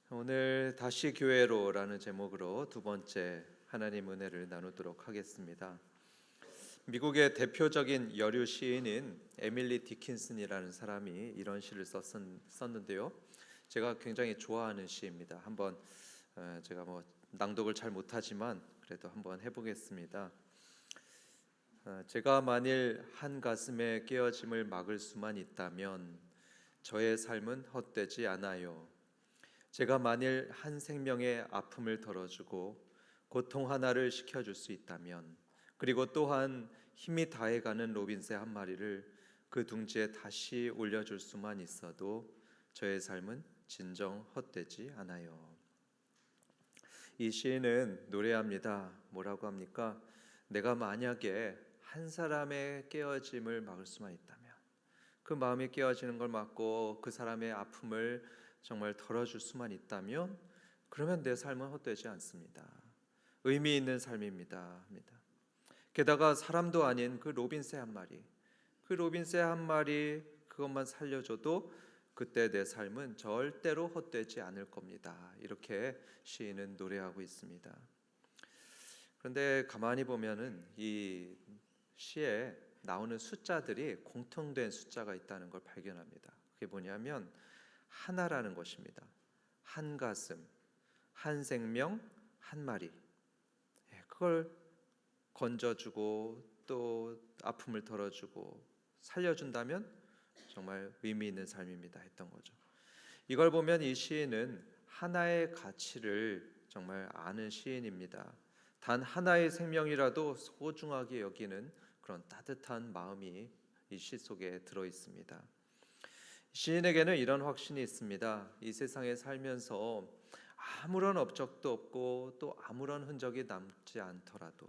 오늘 다시 교회로라는 제목으로 두 번째 하나님 은혜를 나누도록 하겠습니다. 미국의 대표적인 여류 시인인 에밀리 디킨슨이라는 사람이 이런 시를 썼는데요. 제가 굉장히 좋아하는 시입니다. 한번 제가 낭독을 잘 못하지만 그래도 한번 해보겠습니다. 제가 만일 한 가슴의 깨어짐을 막을 수만 있다면 저의 삶은 헛되지 않아요. 제가 만일 한 생명의 아픔을 덜어주고 고통 하나를 식혀줄 수 있다면, 그리고 또한 힘이 다해가는 로빈새 한 마리를 그 둥지에 다시 올려줄 수만 있어도 저의 삶은 진정 헛되지 않아요. 이 시인은 노래합니다. 뭐라고 합니까? 내가 만약에 한 사람의 깨어짐을 막을 수만 있다면, 그 마음이 깨어지는 걸 막고 그 사람의 아픔을 정말 덜어줄 수만 있다면, 그러면 내 삶은 헛되지 않습니다. 의미 있는 삶입니다. 게다가 사람도 아닌 그 로빈새 한 마리, 그것만 살려줘도 그때 내 삶은 절대로 헛되지 않을 겁니다. 이렇게 시인은 노래하고 있습니다. 그런데 가만히 보면은 이 시에 나오는 숫자들이 공통된 숫자가 있다는 걸 발견합니다. 그게 뭐냐면 하나라는 것입니다. 한 가슴, 한 생명, 한 마리. 그걸 건져주고 또 아픔을 덜어주고 살려준다면 정말 의미 있는 삶입니다 했던 거죠. 이걸 보면 이 시인은 하나의 가치를 정말 아는 시인입니다. 단 하나의 생명이라도 소중하게 여기는 그런 따뜻한 마음이 이 시 속에 들어 있습니다. 시인에게는 이런 확신이 있습니다. 이 세상에 살면서 아무런 업적도 없고 또 아무런 흔적이 남지 않더라도,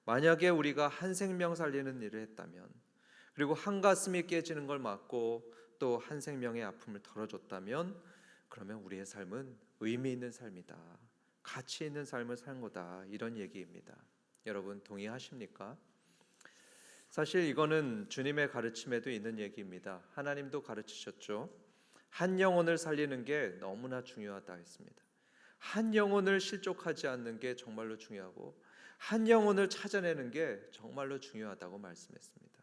만약에 우리가 한 생명 살리는 일을 했다면, 그리고 한 가슴이 깨지는 걸 막고 또 한 생명의 아픔을 덜어줬다면, 그러면 우리의 삶은 의미 있는 삶이다, 가치 있는 삶을 산 거다, 이런 얘기입니다. 여러분 동의하십니까? 사실 이거는 주님의 가르침에도 있는 얘기입니다. 하나님도 가르치셨죠. 한 영혼을 살리는 게 너무나 중요하다 했습니다. 한 영혼을 실족하지 않는 게 정말로 중요하고, 한 영혼을 찾아내는 게 정말로 중요하다고 말씀했습니다.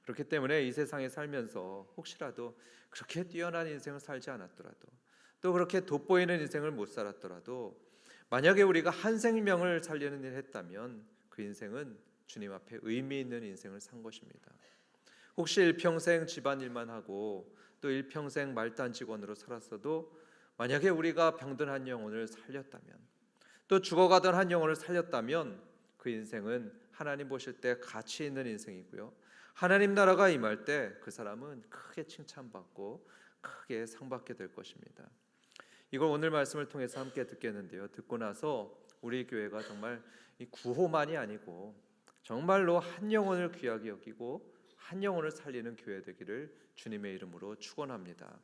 그렇기 때문에 이 세상에 살면서 혹시라도 그렇게 뛰어난 인생을 살지 않았더라도, 또 그렇게 돋보이는 인생을 못 살았더라도, 만약에 우리가 한 생명을 살리는 일을 했다면 그 인생은 주님 앞에 의미 있는 인생을 산 것입니다. 혹시 일평생 집안일만 하고 또 일평생 말단 직원으로 살았어도, 만약에 우리가 병든 한 영혼을 살렸다면, 또 죽어가던 한 영혼을 살렸다면, 그 인생은 하나님 보실 때 가치 있는 인생이고요, 하나님 나라가 임할 때 그 사람은 크게 칭찬받고 크게 상받게 될 것입니다. 이걸 오늘 말씀을 통해서 함께 듣겠는데요, 듣고 나서 우리 교회가 정말 이 구호만이 아니고 정말로 한 영혼을 귀하게 여기고 한 영혼을 살리는 교회 되기를 주님의 이름으로 축원합니다.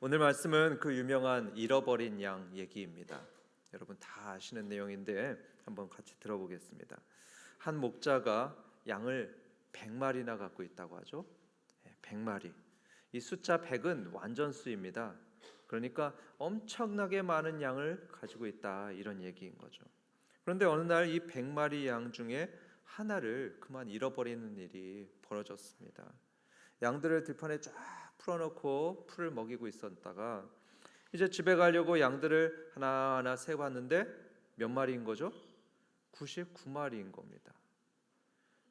오늘 말씀은 그 유명한 잃어버린 양 얘기입니다. 여러분 다 아시는 내용인데 한번 같이 들어보겠습니다. 한 목자가 양을 100마리나 갖고 있다고 하죠. 100마리. 이 숫자 100은 완전수입니다. 그러니까 엄청나게 많은 양을 가지고 있다, 이런 얘기인 거죠. 그런데 어느 날 이 100마리 양 중에 하나를 그만 잃어버리는 일이 벌어졌습니다. 양들을 들판에 쫙 풀어놓고 풀을 먹이고 있었다가 이제 집에 가려고 양들을 하나하나 세봤는데 몇 마리인 거죠? 99마리인 겁니다.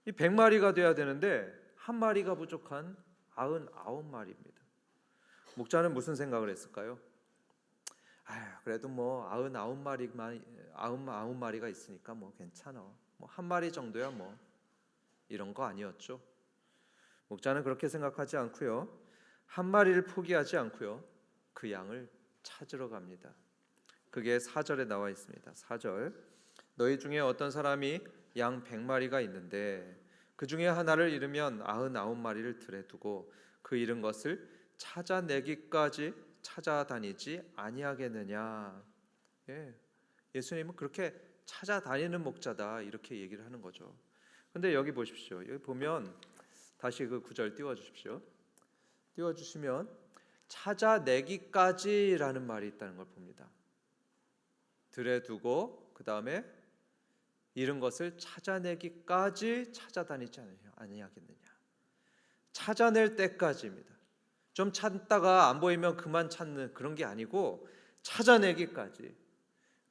이 100마리가 돼야 되는데 한 마리가 부족한 99마리입니다. 목자는 무슨 생각을 했을까요? 그래도 99마리가 있으니까 괜찮아, 한 마리 정도야 이런 거 아니었죠. 목자는 그렇게 생각하지 않고요, 한 마리를 포기하지 않고요, 그 양을 찾으러 갑니다. 그게 4절에 나와 있습니다. 4절, 너희 중에 어떤 사람이 양 100마리가 있는데 그 중에 하나를 잃으면 99마리를 들에 두고 그 잃은 것을 찾아내기까지 찾아다니지 아니하겠느냐. 예수님은 그렇게 찾아다니는 목자다, 이렇게 얘기를 하는 거죠. 근데 여기 보십시오. 여기 보면 다시 그 9절 띄워주십시오. 띄워주시면 찾아내기까지라는 말이 있다는 걸 봅니다. 들에 두고 그 다음에 잃은 것을 찾아내기까지 찾아다니지 아니하겠느냐. 찾아낼 때까지입니다. 좀 찾다가 안 보이면 그만 찾는 그런 게 아니고 찾아내기까지,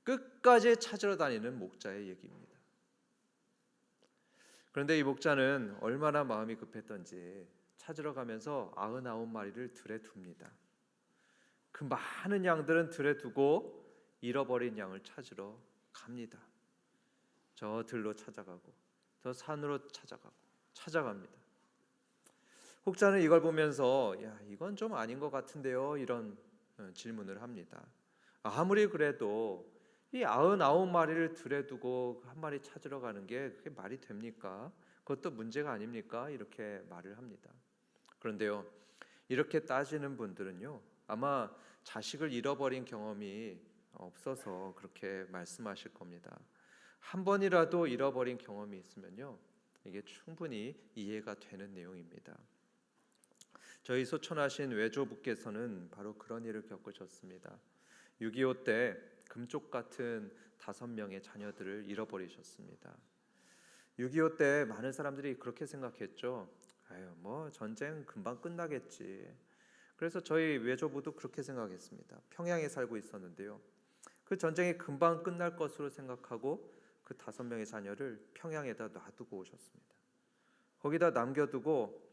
끝까지 찾으러 다니는 목자의 얘기입니다. 그런데 이 목자는 얼마나 마음이 급했던지 찾으러 가면서 99마리를 들에 둡니다. 그 많은 양들은 들에 두고 잃어버린 양을 찾으러 갑니다. 저 들로 찾아가고 저 산으로 찾아갑니다. 혹자는 이걸 보면서 야, 이건 좀 아닌 것 같은데요, 이런 질문을 합니다. 아무리 그래도 이 99마리를 들에 두고 한 마리 찾으러 가는 게 그게 말이 됩니까? 그것도 문제가 아닙니까? 이렇게 말을 합니다. 그런데요, 이렇게 따지는 분들은요, 아마 자식을 잃어버린 경험이 없어서 그렇게 말씀하실 겁니다. 한 번이라도 잃어버린 경험이 있으면요, 이게 충분히 이해가 되는 내용입니다. 저희 소천하신 외조부께서는 바로 그런 일을 겪으셨습니다. 6.25 때 금쪽 같은 5명의 자녀들을 잃어버리셨습니다. 6.25 때 많은 사람들이 그렇게 생각했죠. 아유, 뭐 전쟁 금방 끝나겠지. 그래서 저희 외조부도 그렇게 생각했습니다. 평양에 살고 있었는데요, 그 전쟁이 금방 끝날 것으로 생각하고 그 5명의 자녀를 평양에다 놔두고 오셨습니다. 거기다 남겨두고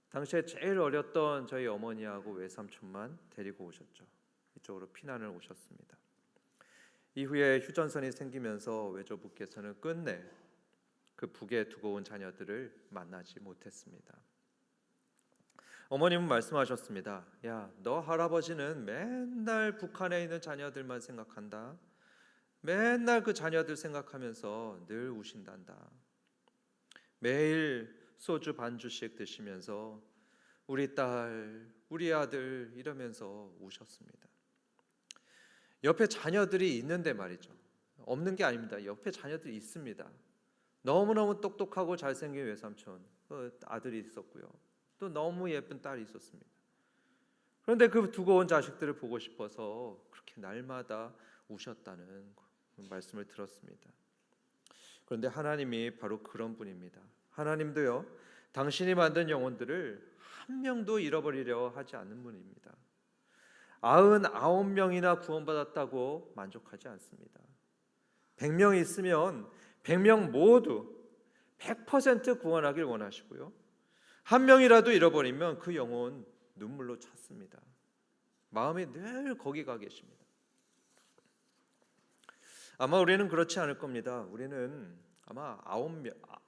당시에 제일 어렸던 저희 어머니하고 외삼촌만 데리고 오셨죠. 이쪽으로 피난을 오셨습니다. 이후에 휴전선이 생기면서 외조부께서는 끝내 그 북에 두고 온 자녀들을 만나지 못했습니다. 어머님은 말씀하셨습니다. 야, 너 할아버지는 맨날 북한에 있는 자녀들만 생각한다. 맨날 그 자녀들 생각하면서 늘 우신단다. 매일 소주 반주씩 드시면서 우리 딸, 우리 아들 이러면서 우셨습니다. 옆에 자녀들이 있는데 말이죠. 없는 게 아닙니다. 옆에 자녀들이 있습니다. 너무너무 똑똑하고 잘생긴 외삼촌, 아들이 있었고요. 또 너무 예쁜 딸이 있었습니다. 그런데 그 두고 온 자식들을 보고 싶어서 그렇게 날마다 우셨다는 말씀을 들었습니다. 그런데 하나님이 바로 그런 분입니다. 하나님도요, 당신이 만든 영혼들을 한 명도 잃어버리려 하지 않는 분입니다. 99명이나 구원받았다고 만족하지 않습니다. 100명이 있으면 100명 모두 100% 구원하길 원하시고요, 한 명이라도 잃어버리면 그 영혼 눈물로 찾습니다. 마음이 늘 거기 가 계십니다. 아마 우리는 그렇지 않을 겁니다. 우리는 아마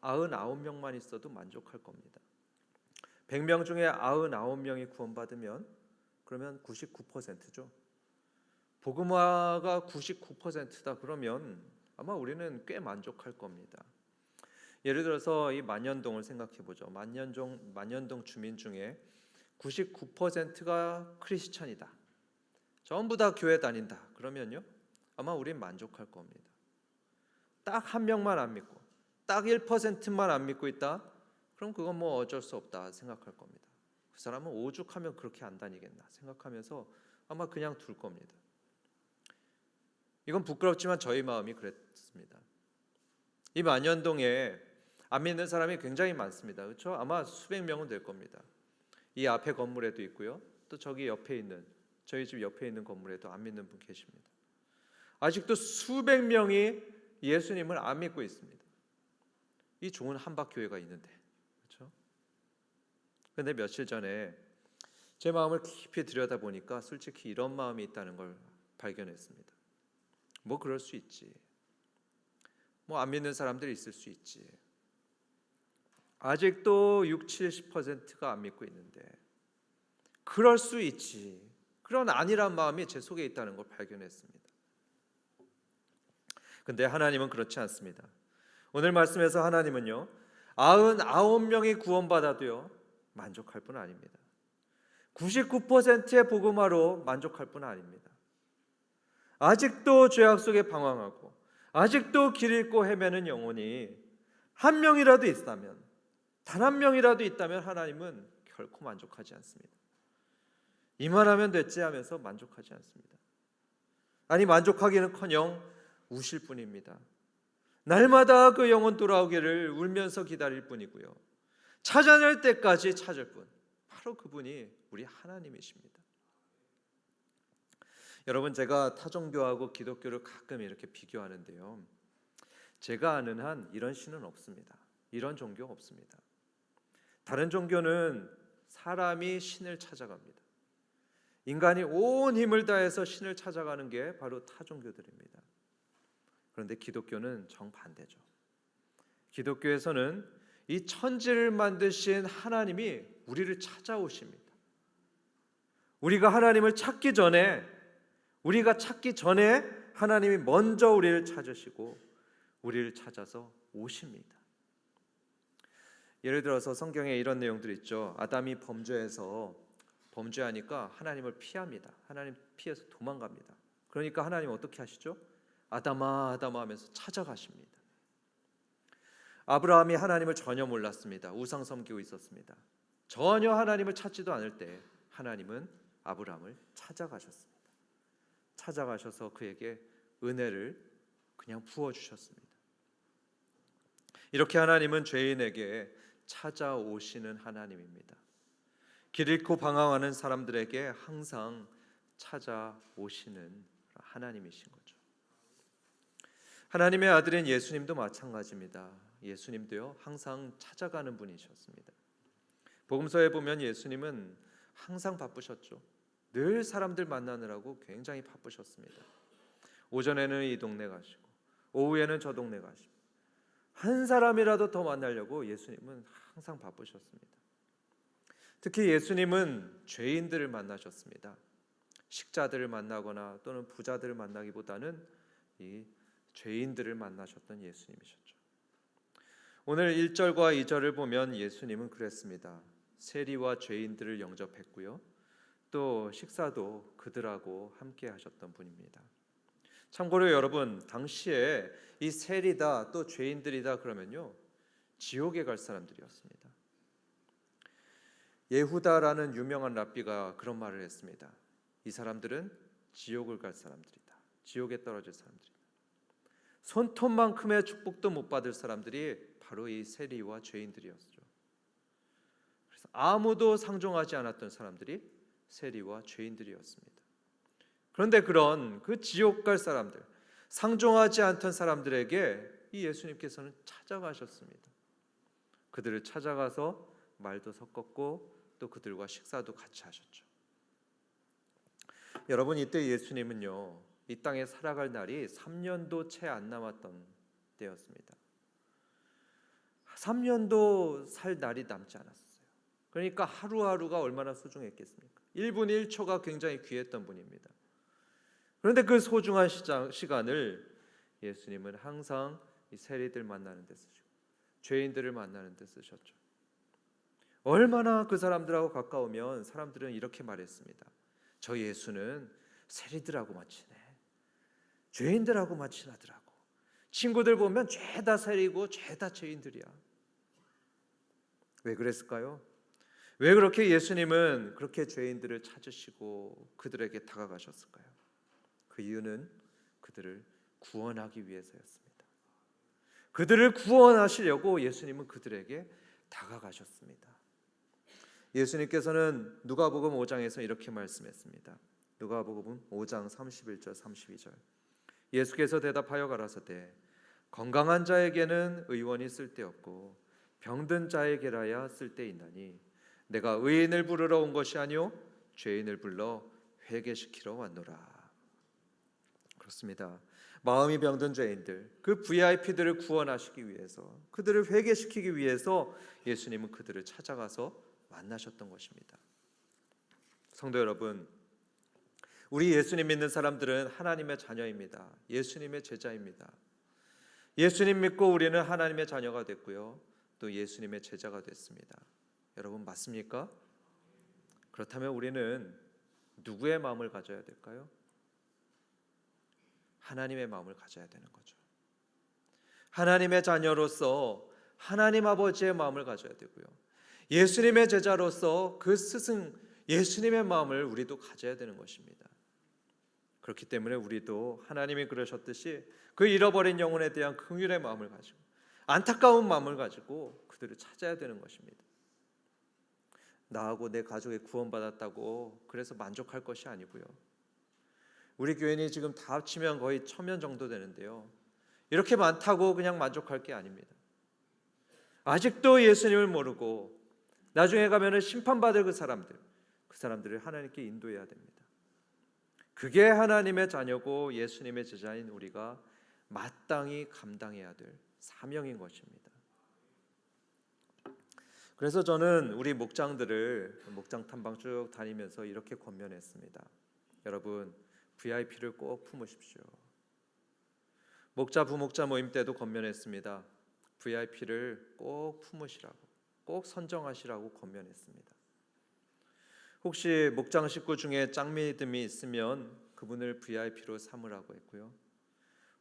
99명만 있어도 만족할 겁니다. 100명 중에 99명이 구원받으면 그러면 99%죠. 복음화가 99%다 그러면 아마 우리는 꽤 만족할 겁니다. 예를 들어서 이 만년동을 생각해 보죠. 만년동 주민 중에 99%가 크리스천이다. 전부 다 교회 다닌다. 그러면요, 아마 우린 만족할 겁니다. 딱 한 명만 안 믿고 딱 1%만 안 믿고 있다. 그럼 그건 뭐 어쩔 수 없다 생각할 겁니다. 그 사람은 오죽하면 그렇게 안 다니겠나 생각하면서 아마 그냥 둘 겁니다. 이건 부끄럽지만 저희 마음이 그랬습니다. 이 만년동에 안 믿는 사람이 굉장히 많습니다. 그렇죠? 아마 수백 명은 될 겁니다. 이 앞에 건물에도 있고요, 또 저기 옆에 있는 저희 집 옆에 있는 건물에도 안 믿는 분 계십니다. 아직도 수백 명이 예수님을 안 믿고 있습니다. 이 좋은 한박교회가 있는데, 그렇죠? 그런데 며칠 전에 제 마음을 깊이 들여다보니까 솔직히 이런 마음이 있다는 걸 발견했습니다. 뭐 그럴 수 있지. 뭐 안 믿는 사람들이 있을 수 있지. 아직도 60-70%가 안 믿고 있는데 그럴 수 있지. 그런 안일한 마음이 제 속에 있다는 걸 발견했습니다. 근데 하나님은 그렇지 않습니다. 오늘 말씀에서 하나님은요, 99명이 구원받아도요 만족할 뿐 아닙니다. 99%의 복음화로 만족할 뿐 아닙니다. 아직도 죄악 속에 방황하고 아직도 길 잃고 헤매는 영혼이 한 명이라도 있다면, 단 한 명이라도 있다면 하나님은 결코 만족하지 않습니다. 이만하면 됐지 하면서 만족하지 않습니다. 아니, 만족하기는커녕 우실 뿐입니다. 날마다 그 영혼 돌아오기를 울면서 기다릴 뿐이고요. 찾아낼 때까지 찾을 뿐, 바로 그분이 우리 하나님이십니다. 여러분, 제가 타종교하고 기독교를 가끔 이렇게 비교하는데요, 제가 아는 한 이런 신은 없습니다. 이런 종교 없습니다. 다른 종교는 사람이 신을 찾아갑니다. 인간이 온 힘을 다해서 신을 찾아가는 게 바로 타종교들입니다. 그런데 기독교는 정반대죠. 기독교에서는 이 천지를 만드신 하나님이 우리를 찾아오십니다. 우리가 하나님을 찾기 전에, 우리가 찾기 전에 하나님이 먼저 우리를 찾으시고 우리를 찾아서 오십니다. 예를 들어서 성경에 이런 내용들 있죠. 아담이 범죄하니까 하나님을 피합니다. 하나님 피해서 도망갑니다. 그러니까 하나님 어떻게 하시죠? 아담아 아담아 하면서 찾아가십니다. 아브라함이 하나님을 전혀 몰랐습니다. 우상 섬기고 있었습니다. 전혀 하나님을 찾지도 않을 때 하나님은 아브라함을 찾아가셨습니다. 찾아가셔서 그에게 은혜를 그냥 부어주셨습니다. 이렇게 하나님은 죄인에게 찾아오시는 하나님입니다. 길 잃고 방황하는 사람들에게 항상 찾아오시는 하나님이신 거죠. 하나님의 아들인 예수님도 마찬가지입니다. 예수님도요, 항상 찾아가는 분이셨습니다. 복음서에 보면 예수님은 항상 바쁘셨죠. 늘 사람들 만나느라고 굉장히 바쁘셨습니다. 오전에는 이 동네 가시고 오후에는 저 동네 가시고, 한 사람이라도 더 만나려고 예수님은 항상 바쁘셨습니다. 특히 예수님은 죄인들을 만나셨습니다. 식자들을 만나거나 또는 부자들을 만나기보다는 이 죄인들을 만나셨던 예수님이셨죠. 오늘 1절과 2절을 보면 예수님은 그랬습니다. 세리와 죄인들을 영접했고요, 또 식사도 그들하고 함께 하셨던 분입니다. 참고로 여러분, 당시에 이 세리다 또 죄인들이다 그러면요, 지옥에 갈 사람들이었습니다. 예후다라는 유명한 랍비가 그런 말을 했습니다. 이 사람들은 지옥을 갈 사람들이다. 지옥에 떨어질 사람들이다. 손톱만큼의 축복도 못 받을 사람들이 바로 이 세리와 죄인들이었죠. 그래서 아무도 상종하지 않았던 사람들이 세리와 죄인들이었습니다. 그런데 그런 그 지옥 갈 사람들, 상종하지 않던 사람들에게 이 예수님께서는 찾아가셨습니다. 그들을 찾아가서 말도 섞었고 또 그들과 식사도 같이 하셨죠. 여러분, 이때 예수님은요, 이 땅에 살아갈 날이 3년도 채 안 남았던 때였습니다. 3년도 살 날이 남지 않았어요. 그러니까 하루하루가 얼마나 소중했겠습니까? 1분 1초가 굉장히 귀했던 분입니다. 그런데 그 소중한 시간을 예수님은 항상 이 세리들 만나는 데 쓰시고 죄인들을 만나는 데 쓰셨죠. 얼마나 그 사람들하고 가까우면 사람들은 이렇게 말했습니다. 저 예수는 세리들하고 마치네, 죄인들하고 마치나더라고. 친구들 보면 죄다 세리고 죄다 죄인들이야. 왜 그랬을까요? 왜 그렇게 예수님은 그렇게 죄인들을 찾으시고 그들에게 다가가셨을까요? 그 이유는 그들을 구원하기 위해서였습니다. 그들을 구원하시려고 예수님은 그들에게 다가가셨습니다. 예수님께서는 누가복음 5장에서 이렇게 말씀했습니다. 누가복음 5장 31절 32절. 예수께서 대답하여 가라사대 건강한 자에게는 의원이 쓸데없고 병든 자에게라야 쓸데있나니 내가 의인을 부르러 온 것이 아니요 죄인을 불러 회개시키러 왔노라. 그렇습니다. 마음이 병든 죄인들, 그 VIP들을 구원하시기 위해서, 그들을 회개시키기 위해서 예수님은 그들을 찾아가서 만나셨던 것입니다. 성도 여러분, 우리 예수님 믿는 사람들은 하나님의 자녀입니다. 예수님의 제자입니다. 예수님 믿고 우리는 하나님의 자녀가 됐고요, 또 예수님의 제자가 됐습니다. 여러분, 맞습니까? 그렇다면 우리는 누구의 마음을 가져야 될까요? 하나님의 마음을 가져야 되는 거죠. 하나님의 자녀로서 하나님 아버지의 마음을 가져야 되고요, 예수님의 제자로서 그 스승 예수님의 마음을 우리도 가져야 되는 것입니다. 그렇기 때문에 우리도 하나님이 그러셨듯이 그 잃어버린 영혼에 대한 긍휼의 마음을 가지고 안타까운 마음을 가지고 그들을 찾아야 되는 것입니다. 나하고 내 가족이 구원받았다고 그래서 만족할 것이 아니고요. 우리 교인이 지금 다 합치면 거의 1000명 정도 되는데요. 이렇게 많다고 그냥 만족할 게 아닙니다. 아직도 예수님을 모르고 나중에 가면은 심판받을 그 사람들을 하나님께 인도해야 됩니다. 그게 하나님의 자녀고 예수님의 제자인 우리가 마땅히 감당해야 될 사명인 것입니다. 그래서 저는 우리 목장들을 목장 탐방 쭉 다니면서 이렇게 권면했습니다. 여러분, VIP를 꼭 품으십시오. 목자 부목자 모임 때도 권면했습니다. VIP를 꼭 품으시라고, 꼭 선정하시라고 권면했습니다. 혹시 목장 식구 중에 짝믿음이 있으면 그분을 VIP로 삼으라고 했고요.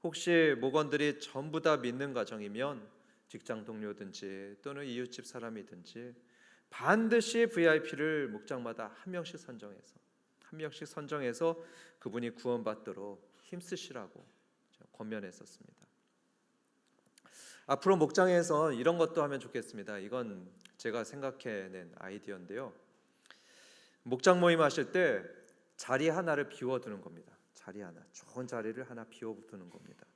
혹시 목원들이 전부 다 믿는 가정이면 직장 동료든지 또는 이웃집 사람이든지 반드시 VIP를 목장마다 한 명씩 선정해서 그분이 구원받도록 힘쓰시라고 권면했었습니다. 앞으로 목장에서 이런 것도 하면 좋겠습니다. 이건 제가 생각해낸 아이디어인데요. 목장 모임 하실 때 자리 하나를 비워두는 겁니다. 자리 하나, 좋은 자리를 하나 비워두는 겁니다.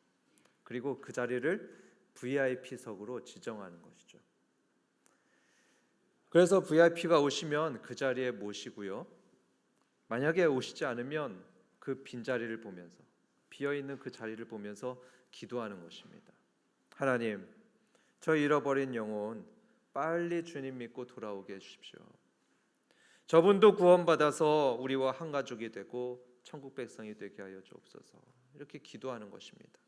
그리고 그 자리를 VIP석으로 지정하는 것이죠. 그래서 VIP가 오시면 그 자리에 모시고요. 만약에 오시지 않으면 그 빈자리를 보면서, 비어있는 그 자리를 보면서 기도하는 것입니다. 하나님, 저 잃어버린 영혼 빨리 주님 믿고 돌아오게 해주십시오. 저분도 구원받아서 우리와 한 가족이 되고 천국 백성이 되게 하여 주옵소서. 이렇게 기도하는 것입니다.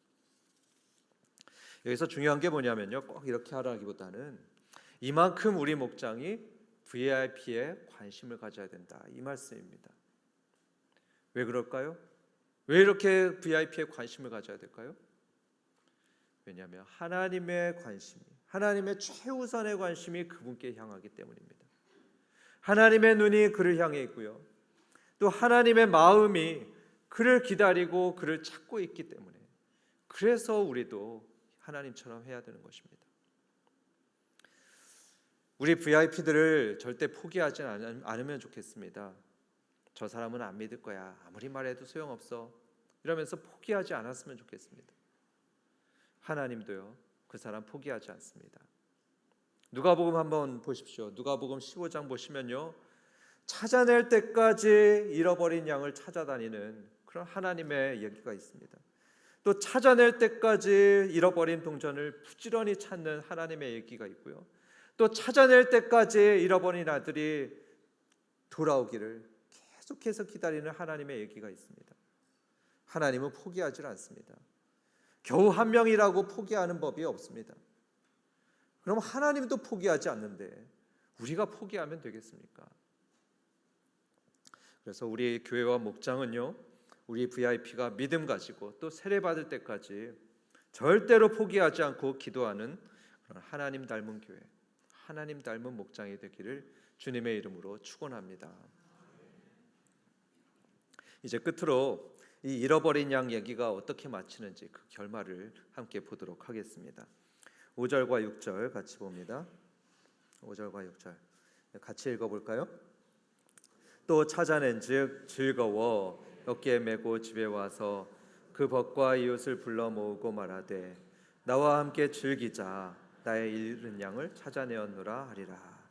여기서 중요한 게 뭐냐면요, 꼭 이렇게 하라기보다는 이만큼 우리 목장이 VIP에 관심을 가져야 된다, 이 말씀입니다. 왜 그럴까요? 왜 이렇게 VIP에 관심을 가져야 될까요? 왜냐하면 하나님의 관심이, 하나님의 최우선의 관심이 그분께 향하기 때문입니다. 하나님의 눈이 그를 향해 있고요, 또 하나님의 마음이 그를 기다리고 그를 찾고 있기 때문에, 그래서 우리도 하나님처럼 해야 되는 것입니다. 우리 VIP들을 절대 포기하지 않으면 좋겠습니다. 저 사람은 안 믿을 거야, 아무리 말해도 소용없어, 이러면서 포기하지 않았으면 좋겠습니다. 하나님도요, 그 사람 포기하지 않습니다. 누가복음 한번 보십시오. 누가복음 15장 보시면요, 찾아낼 때까지 잃어버린 양을 찾아다니는 그런 하나님의 얘기가 있습니다. 또 찾아낼 때까지 잃어버린 동전을 부지런히 찾는 하나님의 얘기가 있고요. 또 찾아낼 때까지 잃어버린 아들이 돌아오기를 계속해서 기다리는 하나님의 얘기가 있습니다. 하나님은 포기하지 않습니다. 겨우 한 명이라고 포기하는 법이 없습니다. 그럼 하나님도 포기하지 않는데 우리가 포기하면 되겠습니까? 그래서 우리 교회와 목장은요, 우리 VIP가 믿음 가지고 또 세례 받을 때까지 절대로 포기하지 않고 기도하는 그런 하나님 닮은 교회, 하나님 닮은 목장이 되기를 주님의 이름으로 축원합니다. 이제 끝으로 이 잃어버린 양 얘기가 어떻게 마치는지 그 결말을 함께 보도록 하겠습니다. 5절과 6절 같이 봅니다. 5절과 6절 같이 읽어볼까요? 또 찾아낸즉 즐거워 어깨에 메고 집에 와서 그 벗과 이웃을 불러 모으고 말하되 나와 함께 즐기자, 나의 잃은 양을 찾아내었노라 하리라.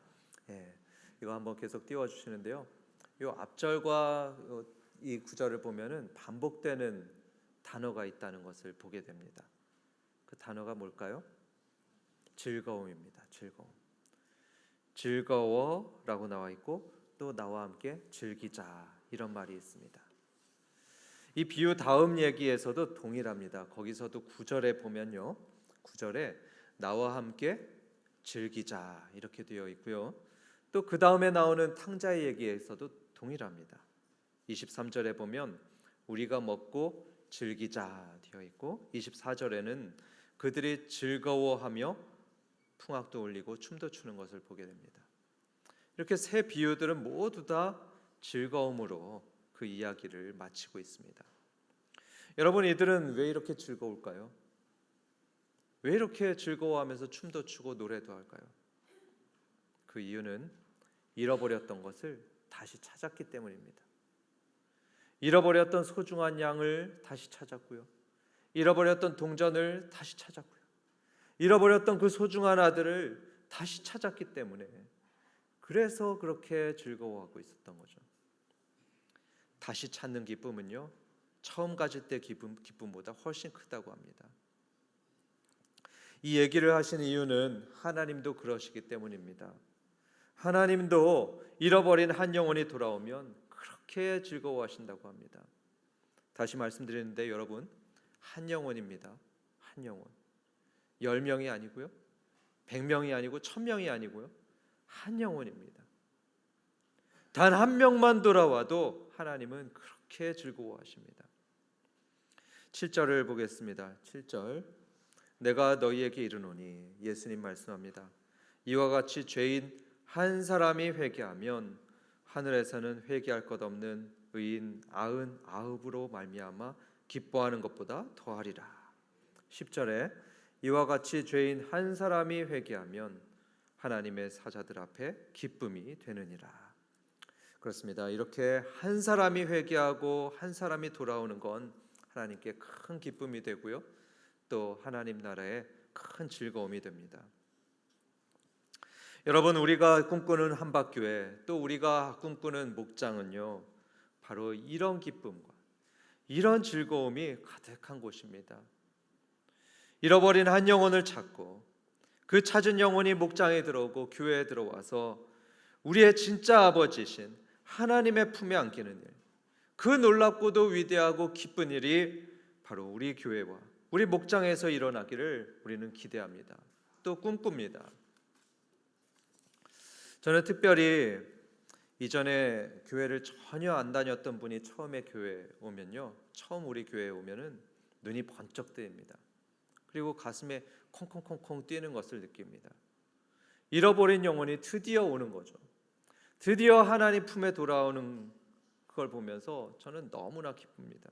이거 한번 계속 띄워주시는데요, 이 앞절과 이 구절을 보면은 반복되는 단어가 있다는 것을 보게 됩니다. 그 단어가 뭘까요? 즐거움입니다. 즐거워라고 나와 있고 또 나와 함께 즐기자, 이런 말이 있습니다. 이 비유 다음 얘기에서도 동일합니다. 거기서도 9절에 보면요, 9절에 나와 함께 즐기자 이렇게 되어 있고요, 또 그 다음에 나오는 탕자의 얘기에서도 동일합니다. 23절에 보면 우리가 먹고 즐기자 되어 있고 24절에는 그들이 즐거워하며 풍악도 울리고 춤도 추는 것을 보게 됩니다. 이렇게 세 비유들은 모두 다 즐거움으로 그 이야기를 마치고 있습니다. 여러분, 이들은 왜 이렇게 즐거울까요? 왜 이렇게 즐거워하면서 춤도 추고 노래도 할까요? 그 이유는 잃어버렸던 것을 다시 찾았기 때문입니다. 잃어버렸던 소중한 양을 다시 찾았고요. 잃어버렸던 동전을 다시 찾았고요. 잃어버렸던 그 소중한 아들을 다시 찾았기 때문에, 그래서 그렇게 즐거워하고 있었던 거죠. 다시 찾는 기쁨은요, 처음 가질 때 기쁨보다 훨씬 크다고 합니다. 이 얘기를 하신 이유는 하나님도 그러시기 때문입니다. 하나님도 잃어버린 한 영혼이 돌아오면 그렇게 즐거워하신다고 합니다. 다시 말씀드리는데 여러분, 한 영혼입니다. 한 영혼. 10명이 아니고요, 100명이 아니고 1000명이 아니고요, 한 영혼입니다. 단 한 명만 돌아와도 하나님은 그렇게 즐거워하십니다. 7절을 보겠습니다. 7절. 내가 너희에게 이르노니, 예수님 말씀합니다. 이와 같이 죄인 한 사람이 회개하면 하늘에서는 회개할 것 없는 의인 99으로 말미암아 기뻐하는 것보다 더하리라. 10절에 이와 같이 죄인 한 사람이 회개하면 하나님의 사자들 앞에 기쁨이 되느니라. 그렇습니다. 이렇게 한 사람이 회개하고 한 사람이 돌아오는 건 하나님께 큰 기쁨이 되고요, 또 하나님 나라에 큰 즐거움이 됩니다. 여러분, 우리가 꿈꾸는 한박교회, 또 우리가 꿈꾸는 목장은요, 바로 이런 기쁨과 이런 즐거움이 가득한 곳입니다. 잃어버린 한 영혼을 찾고 그 찾은 영혼이 목장에 들어오고 교회에 들어와서 우리의 진짜 아버지신 하나님의 품에 안기는 일, 그 놀랍고도 위대하고 기쁜 일이 바로 우리 교회와 우리 목장에서 일어나기를 우리는 기대합니다. 또 꿈꿉니다. 저는 특별히 이전에 교회를 전혀 안 다녔던 분이 처음에 교회에 오면요, 처음 우리 교회에 오면은 눈이 번쩍 뜨입니다. 그리고 가슴에 콩콩콩콩 뛰는 것을 느낍니다. 잃어버린 영혼이 드디어 오는 거죠. 드디어 하나님 품에 돌아오는 그걸 보면서 저는 너무나 기쁩니다.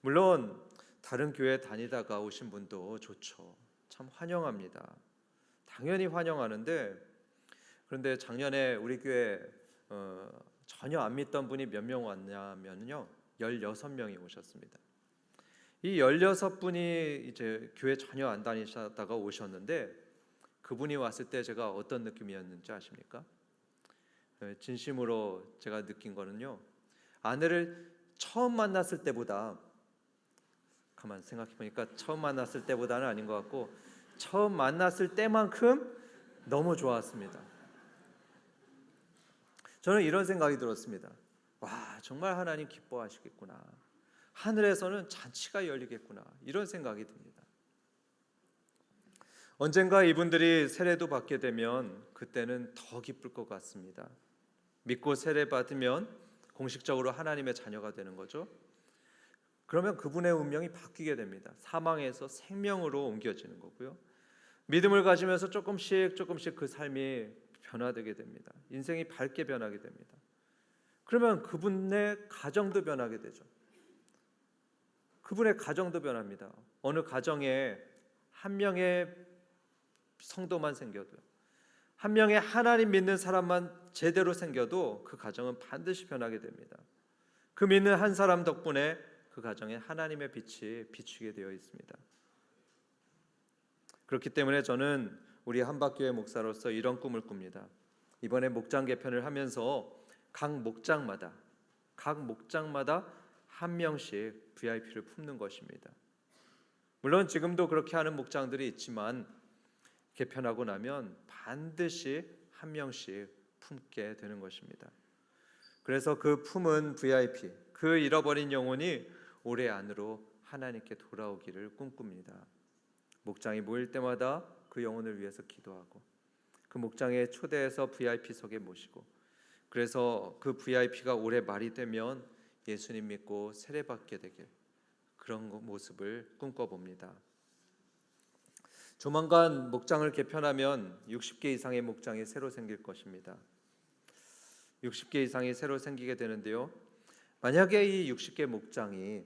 물론 다른 교회 다니다가 오신 분도 좋죠. 참 환영합니다. 당연히 환영하는데, 그런데 작년에 우리 교회 전혀 안 믿던 분이 몇 명 왔냐면요, 16명이 오셨습니다. 이 16분이 이제 교회 전혀 안 다니셨다가 오셨는데, 그분이 왔을 때 제가 어떤 느낌이었는지 아십니까? 진심으로 제가 느낀 거는요, 아내를 처음 만났을 때보다, 가만 생각해 보니까 처음 만났을 때보다는 아닌 것 같고, 처음 만났을 때만큼 너무 좋았습니다. 저는 이런 생각이 들었습니다. 와, 정말 하나님 기뻐하시겠구나. 하늘에서는 잔치가 열리겠구나. 이런 생각이 듭니다. 언젠가 이분들이 세례도 받게 되면 그때는 더 기쁠 것 같습니다. 믿고 세례 받으면 공식적으로 하나님의 자녀가 되는 거죠. 그러면 그분의 운명이 바뀌게 됩니다. 사망에서 생명으로 옮겨지는 거고요. 믿음을 가지면서 조금씩 그 삶이 변화되게 됩니다. 인생이 밝게 변하게 됩니다. 그러면 그분의 가정도 변하게 되죠. 그분의 가정도 변합니다. 어느 가정에 한 명의 성도만 생겨도요, 한 명의 하나님 믿는 사람만 제대로 생겨도 그 가정은 반드시 변하게 됩니다. 그 믿는 한 사람 덕분에 그 가정에 하나님의 빛이 비추게 되어 있습니다. 그렇기 때문에 저는 우리 한박교회 목사로서 이런 꿈을 꿉니다. 이번에 목장 개편을 하면서 각 목장마다 한 명씩 VIP를 품는 것입니다. 물론 지금도 그렇게 하는 목장들이 있지만 개편하고 나면 반드시 한 명씩 품게 되는 것입니다. 그래서 그 품은 VIP, 그 잃어버린 영혼이 올해 안으로 하나님께 돌아오기를 꿈꿉니다. 목장이 모일 때마다 그 영혼을 위해서 기도하고, 그 목장에 초대해서 VIP석에 모시고, 그래서 그 VIP가 올해 말이 되면 예수님 믿고 세례받게 되길, 그런 모습을 꿈꿔봅니다. 조만간 목장을 개편하면 60개 이상의 목장이 새로 생길 것입니다. 60개 이상이 새로 생기게 되는데요. 만약에 이 60개 목장이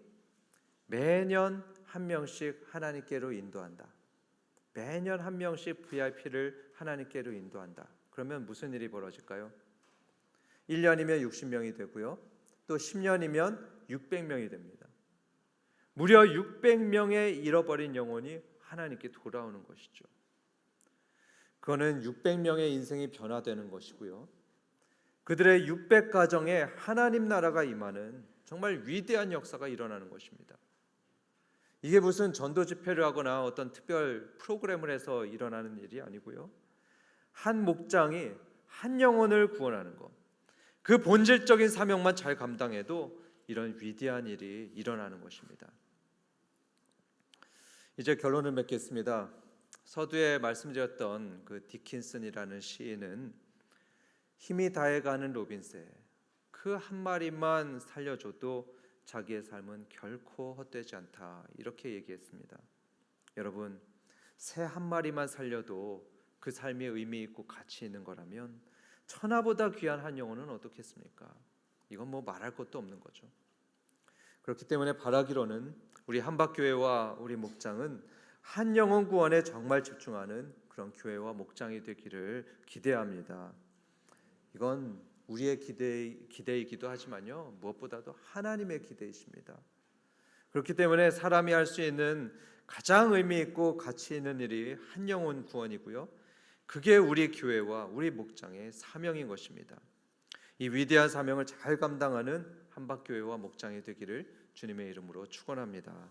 매년 한 명씩 하나님께로 인도한다. 매년 한 명씩 VIP를 하나님께로 인도한다. 그러면 무슨 일이 벌어질까요? 1년이면 60명이 되고요. 또 10년이면 600명이 됩니다. 무려 600명의 잃어버린 영혼이 하나님께 돌아오는 것이죠. 그거는 600명의 인생이 변화되는 것이고요. 그들의 600가정에 하나님 나라가 임하는 정말 위대한 역사가 일어나는 것입니다. 이게 무슨 전도 집회를 하거나 어떤 특별 프로그램을 해서 일어나는 일이 아니고요. 한 목장이 한 영혼을 구원하는 것, 그 본질적인 사명만 잘 감당해도 이런 위대한 일이 일어나는 것입니다. 이제 결론을 맺겠습니다. 서두에 말씀드렸던 그 디킨슨이라는 시인은 힘이 다해가는 로빈새, 그 한 마리만 살려줘도 자기의 삶은 결코 헛되지 않다, 이렇게 얘기했습니다. 여러분, 새 한 마리만 살려도 그 삶이 의미 있고 가치 있는 거라면 천하보다 귀한 한 영혼은 어떻겠습니까? 이건 뭐 말할 것도 없는 거죠. 그렇기 때문에 바라기로는 우리 한박교회와 우리 목장은 한 영혼 구원에 정말 집중하는 그런 교회와 목장이 되기를 기대합니다. 이건 우리의 기대이기도 하지만요, 무엇보다도 하나님의 기대이십니다. 그렇기 때문에 사람이 할 수 있는 가장 의미 있고 가치 있는 일이 한 영혼 구원이고요, 그게 우리 교회와 우리 목장의 사명인 것입니다. 이 위대한 사명을 잘 감당하는 한박교회와 목장이 되기를 주님의 이름으로 축원합니다.